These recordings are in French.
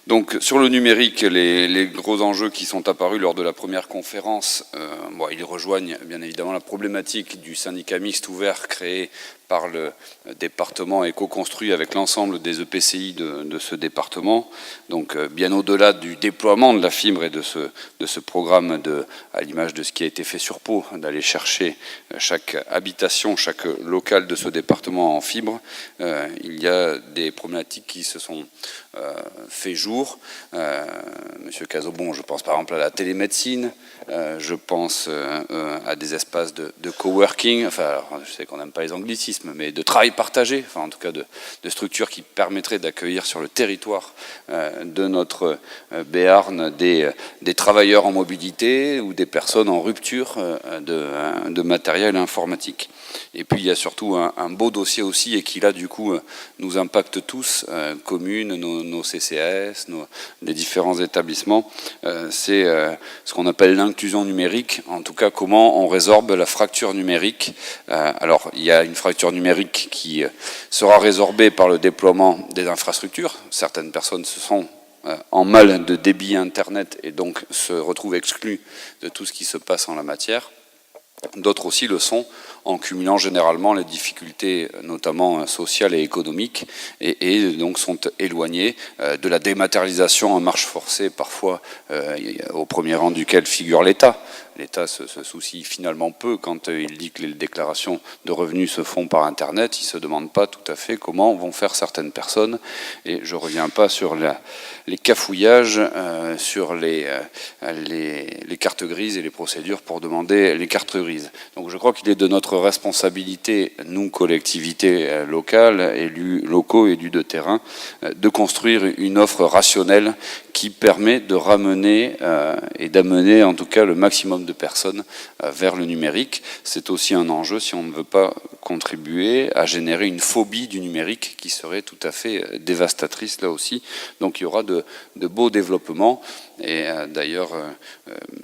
Donc sur le numérique, les gros enjeux qui sont apparus lors de la première conférence, ils rejoignent bien évidemment la problématique du syndicat mixte ouvert créé par le département et co-construit avec l'ensemble des EPCI de ce département. Donc bien au-delà du déploiement de la fibre et de ce programme, à l'image de ce qui a été fait sur Pau, d'aller chercher chaque habitation, chaque local de ce département en fibre, il y a des problématiques qui se sont fait jour. Monsieur Cazobon, je pense par exemple à la télémédecine, je pense à des espaces de coworking, enfin alors, je sais qu'on n'aime pas les anglicismes, mais de travail partagé, enfin en tout cas de structures qui permettraient d'accueillir sur le territoire de notre Béarn des travailleurs en mobilité ou des personnes en rupture de matériel informatique. Et puis il y a surtout un beau dossier aussi et qui là du coup nous impacte tous, communes, nos CCAS, les différents établissements, c'est ce qu'on appelle l'inclusion numérique, en tout cas comment on résorbe la fracture numérique. Alors il y a une fracture numérique qui sera résorbée par le déploiement des infrastructures. Certaines personnes se sont en mal de débit Internet et donc se retrouvent exclus de tout ce qui se passe en la matière. D'autres aussi le sont en cumulant généralement les difficultés, notamment sociales et économiques, et donc sont éloignés de la dématérialisation en marche forcée, parfois au premier rang duquel figure l'État. L'État se soucie finalement peu quand il dit que les déclarations de revenus se font par Internet. Il ne se demande pas tout à fait comment vont faire certaines personnes. Et je ne reviens pas sur les cafouillages, sur les cartes grises et les procédures pour demander les cartes grises. Donc je crois qu'il est de notre responsabilité, nous, collectivités locales, élus locaux, élus de terrain, de construire une offre rationnelle qui permet de ramener et d'amener en tout cas le maximum de personnes vers le numérique. C'est aussi un enjeu si on ne veut pas contribuer à générer une phobie du numérique qui serait tout à fait dévastatrice là aussi. Donc il y aura de beaux développements. Et d'ailleurs,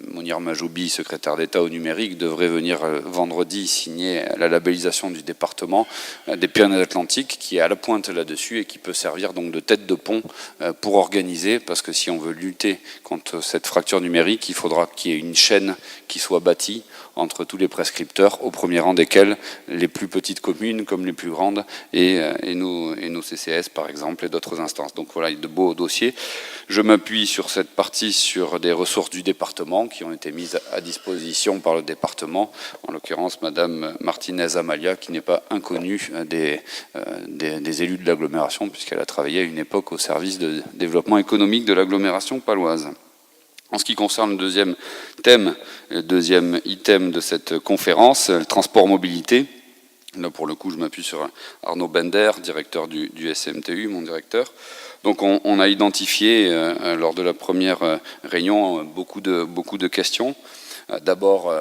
Mounir Majoubi, secrétaire d'État au numérique, devrait venir vendredi signer la labellisation du département des Pyrénées-Atlantiques, qui est à la pointe là-dessus et qui peut servir donc de tête de pont pour organiser, parce que si on veut lutter contre cette fracture numérique, il faudra qu'il y ait une chaîne qui soit bâtie entre tous les prescripteurs, au premier rang desquels les plus petites communes comme les plus grandes et nos CCS par exemple et d'autres instances. Donc voilà, il y a de beaux dossiers. Je m'appuie sur cette partie sur des ressources du département qui ont été mises à disposition par le département, en l'occurrence Madame Martinez Amalia, qui n'est pas inconnue des élus de l'agglomération puisqu'elle a travaillé à une époque au service de développement économique de l'agglomération paloise. En ce qui concerne le deuxième item de cette conférence, le transport mobilité, là pour le coup je m'appuie sur Arnaud Bender, directeur du SMTU, mon directeur. Donc on a identifié lors de la première réunion beaucoup de questions. D'abord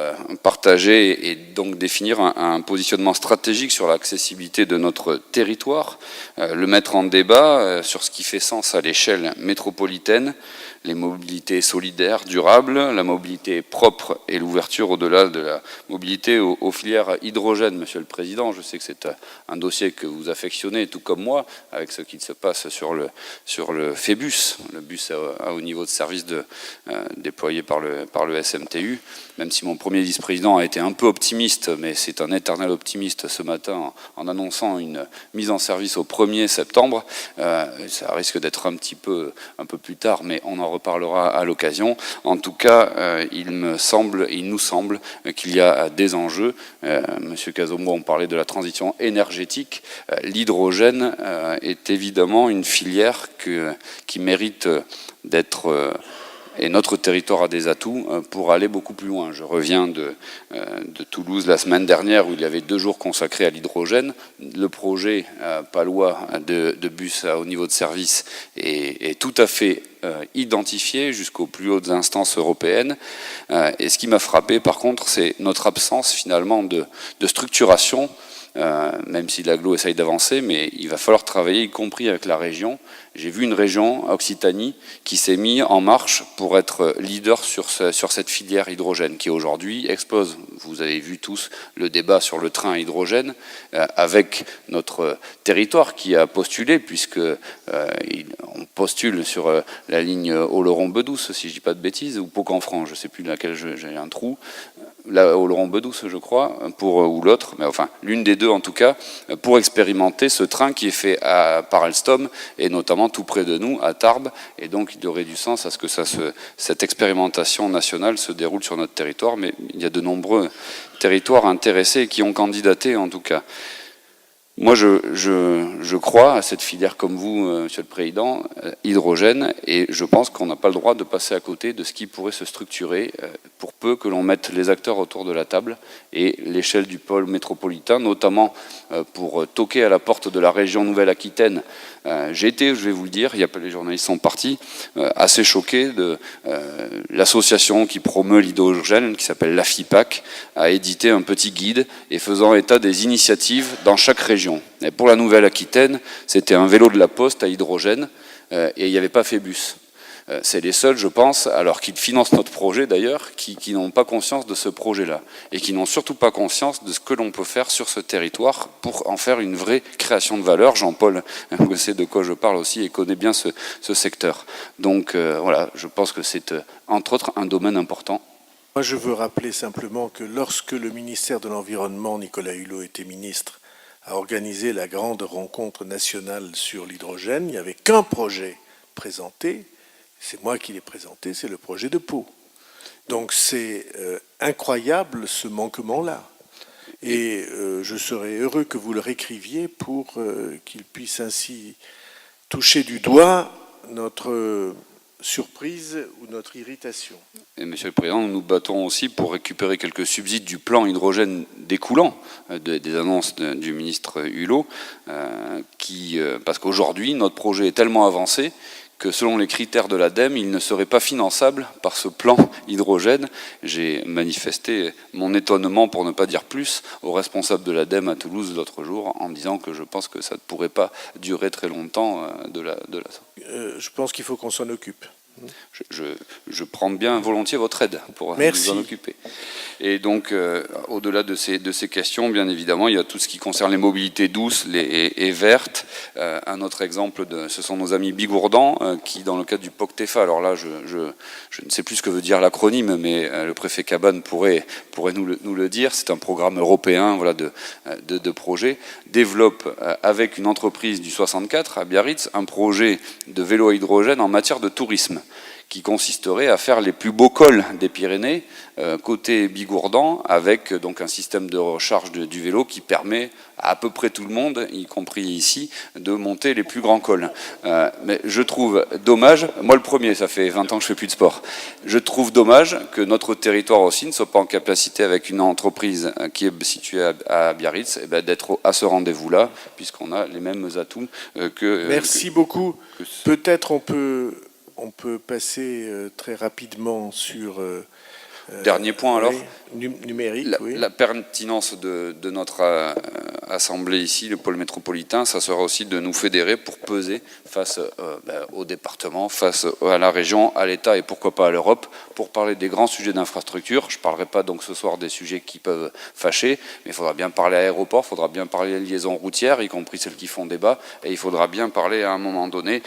partager et donc définir un positionnement stratégique sur l'accessibilité de notre territoire, le mettre en débat sur ce qui fait sens à l'échelle métropolitaine, les mobilités solidaires, durables, la mobilité propre et l'ouverture au-delà de la mobilité aux filières hydrogène. Monsieur le Président, je sais que c'est un dossier que vous affectionnez, tout comme moi, avec ce qui se passe sur le Phébus, le bus à haut niveau de service déployé par le SMTU. Même si mon premier vice-président a été un peu optimiste, mais c'est un éternel optimiste ce matin en annonçant une mise en service au 1er septembre. Ça risque d'être un peu plus tard, mais on en reparlera à l'occasion. En tout cas, il nous semble qu'il y a des enjeux. Monsieur Cazobon, on parlait de la transition énergétique. L'hydrogène est évidemment une filière qui mérite d'être... Et notre territoire a des atouts pour aller beaucoup plus loin. Je reviens de Toulouse la semaine dernière où il y avait 2 jours consacrés à l'hydrogène. Le projet palois de bus à haut niveau de service est tout à fait identifié jusqu'aux plus hautes instances européennes. Et ce qui m'a frappé par contre, c'est notre absence finalement de structuration même si l'agglo essaye d'avancer, mais il va falloir travailler, y compris avec la région. J'ai vu une région, Occitanie, qui s'est mise en marche pour être leader sur cette filière hydrogène, qui aujourd'hui explose. Vous avez vu tous le débat sur le train hydrogène, avec notre territoire qui a postulé, puisque on postule sur la ligne Oloron-Bedouce, si je ne dis pas de bêtises, ou Pau-Canfranc, je ne sais plus laquelle j'ai un trou. Là, Oloron-Bedouce, je crois, ou l'autre, mais enfin, l'une des deux en tout cas, pour expérimenter ce train qui est fait par Alstom, et notamment tout près de nous, à Tarbes, et donc il y aurait du sens à ce que cette expérimentation nationale se déroule sur notre territoire, mais il y a de territoires intéressés qui ont candidaté en tout cas. Moi, je crois à cette filière comme vous, Monsieur le Président, hydrogène, et je pense qu'on n'a pas le droit de passer à côté de ce qui pourrait se structurer pour peu que l'on mette les acteurs autour de la table et l'échelle du pôle métropolitain, notamment pour toquer à la porte de la région Nouvelle-Aquitaine. J'ai été, je vais vous le dire, les journalistes sont partis, assez choqués de l'association qui promeut l'hydrogène, qui s'appelle l'AFIPAC, a édité un petit guide et faisant état des initiatives dans chaque région. Et pour la Nouvelle-Aquitaine, c'était un vélo de la Poste à hydrogène et il n'y avait pas Phébus. C'est les seuls, je pense, alors qu'ils financent notre projet d'ailleurs, qui n'ont pas conscience de ce projet-là et qui n'ont surtout pas conscience de ce que l'on peut faire sur ce territoire pour en faire une vraie création de valeur. Jean-Paul sait de quoi je parle aussi et connaît bien ce secteur. Donc voilà, je pense que c'est entre autres un domaine important. Moi, je veux rappeler simplement que lorsque le ministère de l'Environnement, Nicolas Hulot, était ministre, a organisé la grande rencontre nationale sur l'hydrogène, il n'y avait qu'un projet présenté. C'est moi qui l'ai présenté, c'est le projet de Pau. Donc c'est incroyable ce manquement-là. Et je serais heureux que vous le réécriviez pour qu'il puisse ainsi toucher du doigt notre surprise ou notre irritation. Et Monsieur le Président, nous nous battons aussi pour récupérer quelques subsides du plan hydrogène découlant des annonces du ministre Hulot, parce qu'aujourd'hui, notre projet est tellement avancé que selon les critères de l'ADEME, il ne serait pas finançable par ce plan hydrogène. J'ai manifesté mon étonnement, pour ne pas dire plus, aux responsables de l'ADEME à Toulouse l'autre jour, en disant que je pense que ça ne pourrait pas durer très longtemps je pense qu'il faut qu'on s'en occupe. Je prends bien volontiers votre aide pour nous en occuper. Et donc, au-delà de ces questions, bien évidemment, il y a tout ce qui concerne les mobilités douces et vertes. Un autre exemple, ce sont nos amis bigourdans qui, dans le cadre du POCTEFA, alors là, je ne sais plus ce que veut dire l'acronyme, mais le préfet Cabane pourrait nous le dire. C'est un programme européen, voilà, de projet. Développe avec une entreprise du 64 à Biarritz un projet de vélo à hydrogène en matière de tourisme, qui consisterait à faire les plus beaux cols des Pyrénées, côté Bigourdan, avec donc un système de recharge du vélo qui permet à peu près tout le monde, y compris ici, de monter les plus grands cols. Mais je trouve dommage, moi le premier, ça fait 20 ans que je fais plus de sport, je trouve dommage que notre territoire aussi ne soit pas en capacité, avec une entreprise qui est située à Biarritz, d'être à ce rendez-vous-là, puisqu'on a les mêmes atouts que... Merci beaucoup. Peut-être on peut passer très rapidement sur... Dernier point alors, numérique, la pertinence de notre assemblée ici, le pôle métropolitain, ça sera aussi de nous fédérer pour peser face au département, face à la région, à l'État et pourquoi pas à l'Europe, pour parler des grands sujets d'infrastructure. Je ne parlerai pas donc ce soir des sujets qui peuvent fâcher, mais il faudra bien parler aéroport, il faudra bien parler des liaisons routières, y compris celles qui font débat, et il faudra bien parler à un moment donné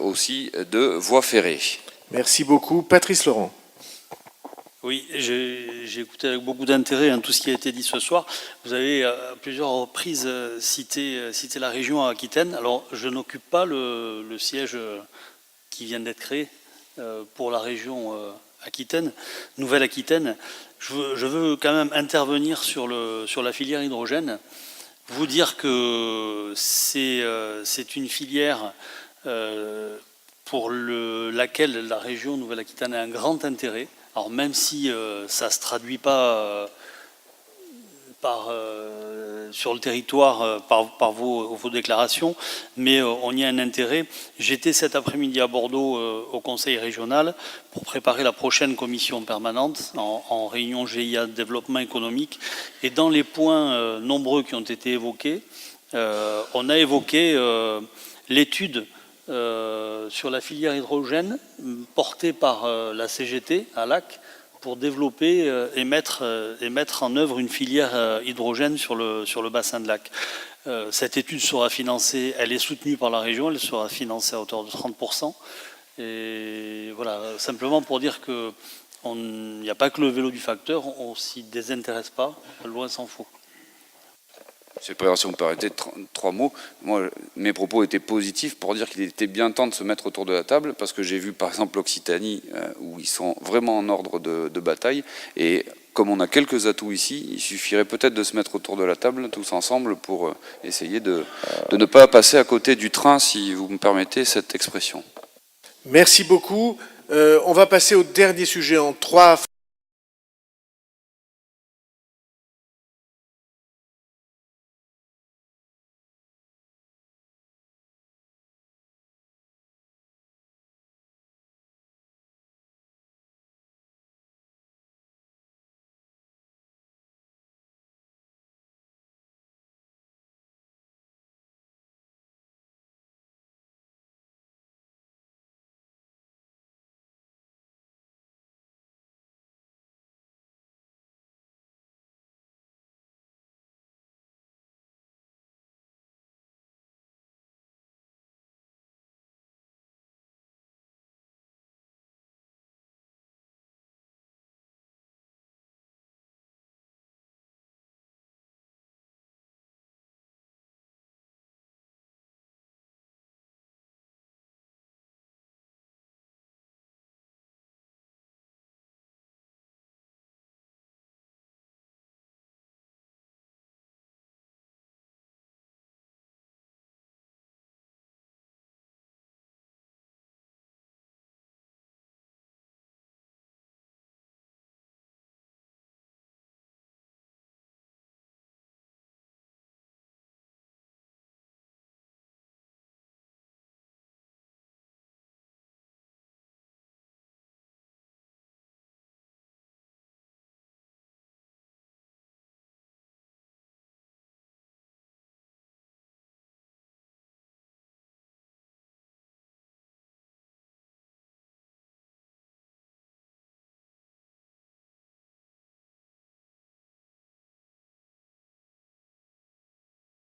aussi de voies ferrées. Merci beaucoup. Patrice Laurent. Oui, j'ai écouté avec beaucoup d'intérêt tout ce qui a été dit ce soir. Vous avez à plusieurs reprises cité la région Aquitaine. Alors, je n'occupe pas le siège qui vient d'être créé pour la région Aquitaine, Nouvelle-Aquitaine. Je veux quand même intervenir sur la filière hydrogène. Vous dire que c'est une filière pour laquelle la région Nouvelle-Aquitaine a un grand intérêt. Alors même si ça ne se traduit pas par sur le territoire par vos déclarations, mais on y a un intérêt. J'étais cet après-midi à Bordeaux au Conseil régional pour préparer la prochaine commission permanente en réunion GIA développement économique. Et dans les points nombreux qui ont été évoqués, on a évoqué l'étude sur la filière hydrogène portée par la CGT à Lac pour développer et mettre en œuvre une filière hydrogène sur le bassin de Lac. Cette étude sera financée, elle est soutenue par la région, elle sera financée à hauteur de 30%. Et voilà, simplement pour dire qu'il n'y a pas que le vélo du facteur, on ne s'y désintéresse pas, loin s'en faut. Monsieur le Président, si vous me permettez 3 mots. Moi, mes propos étaient positifs pour dire qu'il était bien temps de se mettre autour de la table, parce que j'ai vu par exemple l'Occitanie, où ils sont vraiment en ordre de bataille, et comme on a quelques atouts ici, il suffirait peut-être de se mettre autour de la table tous ensemble pour essayer de ne pas passer à côté du train, si vous me permettez cette expression. Merci beaucoup. On va passer au dernier sujet en 3.